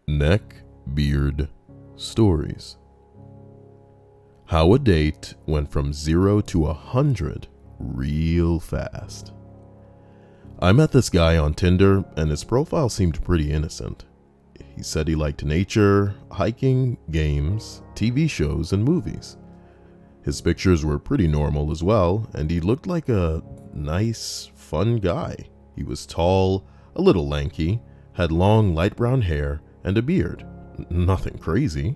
Neckbeard Stories. How a date went from 0 to 100 real fast. I met this guy on Tinder and his profile seemed pretty innocent. He said he liked nature, hiking, games, TV shows, and movies. His pictures were pretty normal as well, and he looked like a nice, fun guy. He was tall, a little lanky, had long light brown hair, and a beard. Nothing crazy.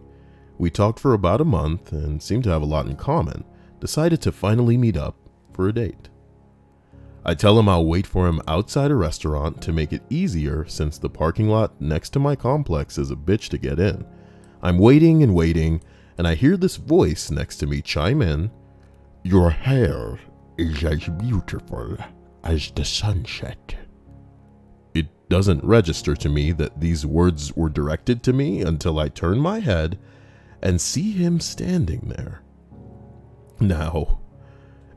We talked for about a month and seemed to have a lot in common. Decided to finally meet up for a date. I tell him I'll wait for him outside a restaurant to make it easier since the parking lot next to my complex is a bitch to get in. I'm waiting and waiting, and I hear this voice next to me chime in, "Your hair is as beautiful as the sunset." It doesn't register to me that these words were directed to me until I turn my head and see him standing there. Now,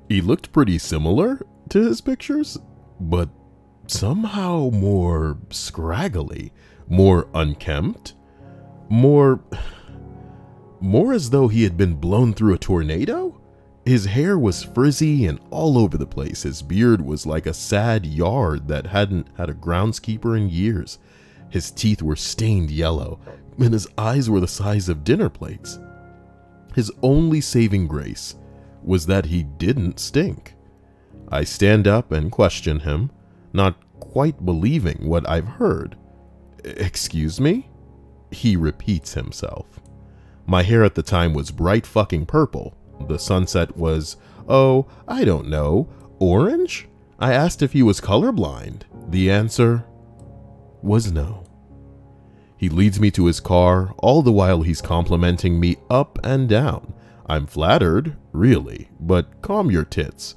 he looked pretty similar to his pictures, but somehow more scraggly, more unkempt, more as though he had been blown through a tornado. His hair was frizzy and all over the place. His beard was like a sad yard that hadn't had a groundskeeper in years. His teeth were stained yellow, and his eyes were the size of dinner plates. His only saving grace was that he didn't stink. I stand up and question him, not quite believing what I've heard. "Excuse me?" He repeats himself. My hair at the time was bright fucking purple. The sunset was, oh, I don't know, orange? I asked if he was colorblind. The answer was no. He leads me to his car, all the while he's complimenting me up and down. I'm flattered, really, but calm your tits.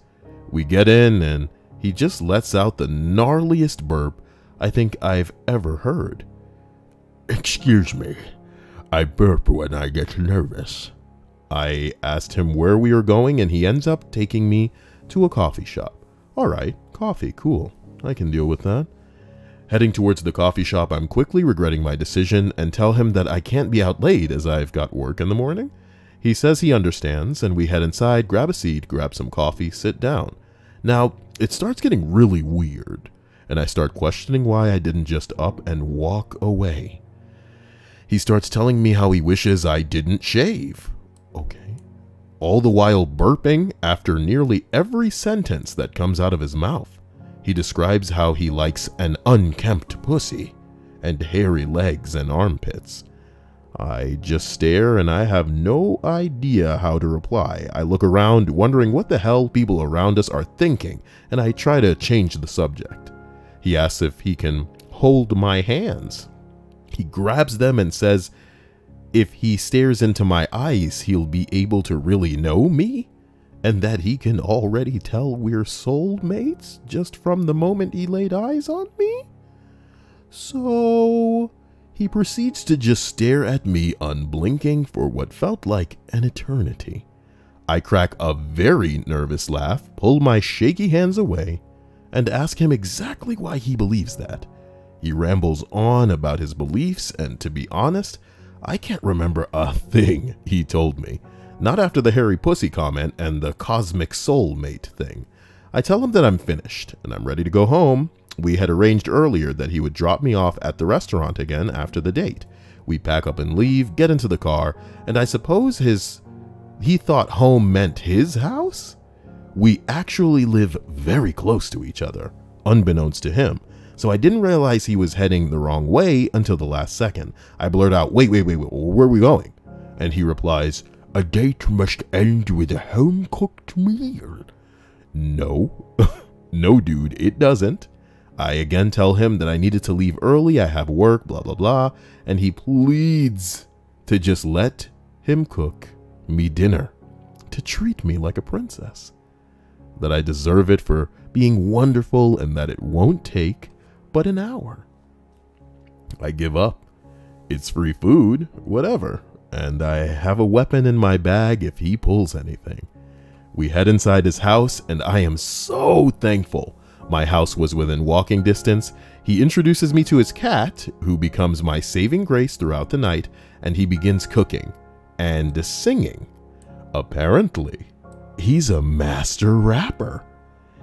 We get in and he just lets out the gnarliest burp I think I've ever heard. "Excuse me, I burp when I get nervous." I asked him where we were going and he ends up taking me to a coffee shop. Alright, coffee, cool. I can deal with that. Heading towards the coffee shop, I'm quickly regretting my decision and tell him that I can't be out late as I've got work in the morning. He says he understands and we head inside, grab a seat, grab some coffee, sit down. Now, it starts getting really weird and I start questioning why I didn't just up and walk away. He starts telling me how he wishes I didn't shave. Okay. All the while burping after nearly every sentence that comes out of his mouth. He describes how he likes an unkempt pussy and hairy legs and armpits. I just stare and I have no idea how to reply. I look around wondering what the hell people around us are thinking and I try to change the subject. He asks if he can hold my hands. He grabs them and says, if he stares into my eyes, he'll be able to really know me, and that he can already tell we're soulmates just from the moment he laid eyes on me. So he proceeds to just stare at me unblinking for what felt like an eternity. I crack a very nervous laugh, pull my shaky hands away, and ask him exactly why he believes that. He rambles on about his beliefs, and to be honest, I can't remember a thing he told me. Not after the hairy pussy comment and the cosmic soulmate thing. I tell him that I'm finished and I'm ready to go home. We had arranged earlier that he would drop me off at the restaurant again after the date. We pack up and leave, get into the car, and I suppose he thought home meant his house? We actually live very close to each other, unbeknownst to him. So I didn't realize he was heading the wrong way until the last second. I blurt out, wait, where are we going? And he replies, "A date must end with a home-cooked meal." No, no dude, it doesn't. I again tell him that I needed to leave early, I have work, blah, blah, blah. And he pleads to just let him cook me dinner, to treat me like a princess. That I deserve it for being wonderful and that it won't take but an hour. I give up. It's free food, whatever, and I have a weapon in my bag if he pulls anything. We head inside his house and I am so thankful My house was within walking distance. He introduces me to his cat, who becomes my saving grace throughout the night, and he begins cooking and singing. Apparently, he's a master rapper.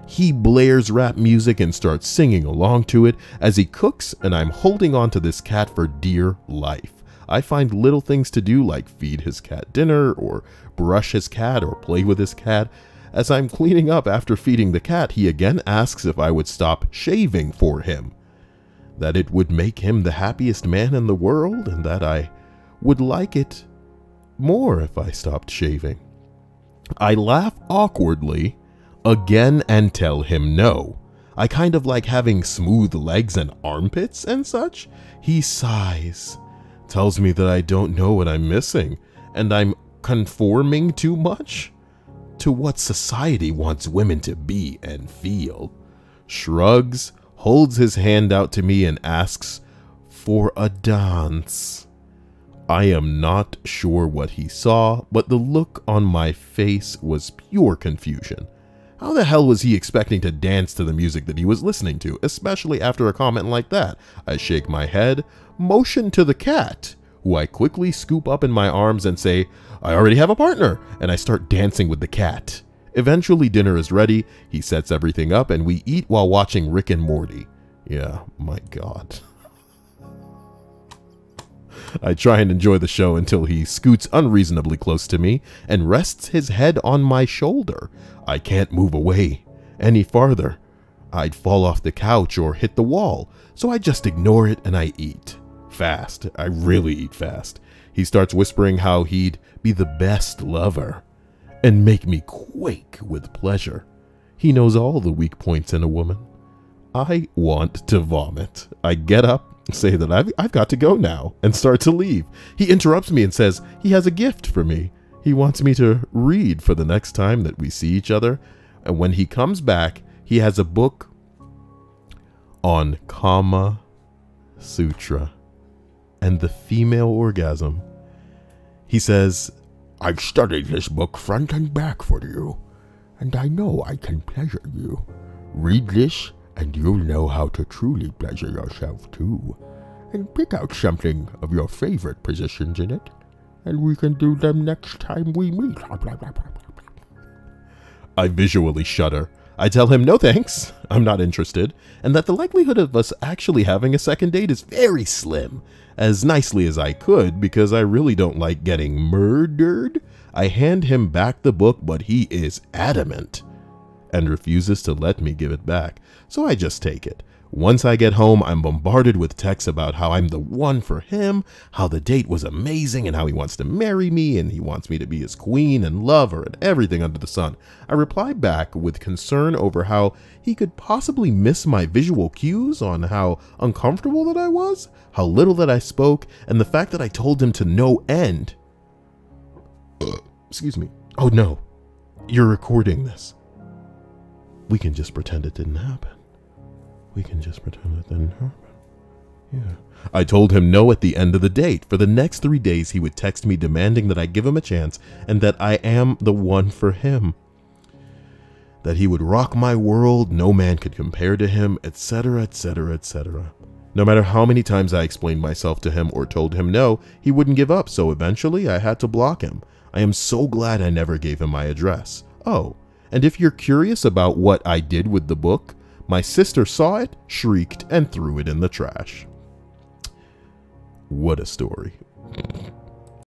He blares rap music and starts singing along to it as he cooks, and I'm holding on to this cat for dear life. I find little things to do like feed his cat dinner or brush his cat or play with his cat. As I'm cleaning up after feeding the cat, he again asks if I would stop shaving for him, that it would make him the happiest man in the world, and that I would like it more if I stopped shaving. I laugh awkwardly again and tell him no. I kind of like having smooth legs and armpits and such. He sighs, tells me that I don't know what I'm missing, and I'm conforming too much to what society wants women to be and feel. Shrugs, holds his hand out to me and asks for a dance. I am not sure what he saw, but the look on my face was pure confusion. How the hell was he expecting to dance to the music that he was listening to, especially after a comment like that? I shake my head, motion to the cat, who I quickly scoop up in my arms and say, I already have a partner, and I start dancing with the cat. Eventually dinner is ready, he sets everything up, and we eat while watching Rick and Morty. Yeah, my God. I try and enjoy the show until he scoots unreasonably close to me and rests his head on my shoulder. I can't move away any farther. I'd fall off the couch or hit the wall, so I just ignore it and I eat. Fast. I really eat fast. He starts whispering how he'd be the best lover and make me quake with pleasure. He knows all the weak points in a woman. I want to vomit. I get up, say that I've got to go now, and start to leave. He interrupts me and says he has a gift for me. He wants me to read for the next time that we see each other. And when he comes back, he has a book on Kama Sutra and the female orgasm. He says, I've studied this book front and back for you, and I know I can pleasure you. Read this, and you'll know how to truly pleasure yourself too. And pick out something of your favorite positions in it, and we can do them next time we meet. I visually shudder. I tell him no thanks, I'm not interested, and that the likelihood of us actually having a second date is very slim. As nicely as I could, because I really don't like getting murdered, I hand him back the book, but he is adamant and refuses to let me give it back, so I just take it. Once I get home, I'm bombarded with texts about how I'm the one for him, how the date was amazing, and how he wants to marry me, and he wants me to be his queen and lover and everything under the sun. I reply back with concern over how he could possibly miss my visual cues on how uncomfortable that I was, how little that I spoke, and the fact that I told him to no end. Excuse me. Oh no, you're recording this. We can just pretend it didn't happen. We can just pretend it didn't happen. Yeah. I told him no at the end of the date. For the next 3 days, he would text me demanding that I give him a chance and that I am the one for him. That he would rock my world, no man could compare to him, etc., etc., etc. No matter how many times I explained myself to him or told him no, he wouldn't give up, so eventually I had to block him. I am so glad I never gave him my address. Oh, and if you're curious about what I did with the book, my sister saw it, shrieked, and threw it in the trash. What a story.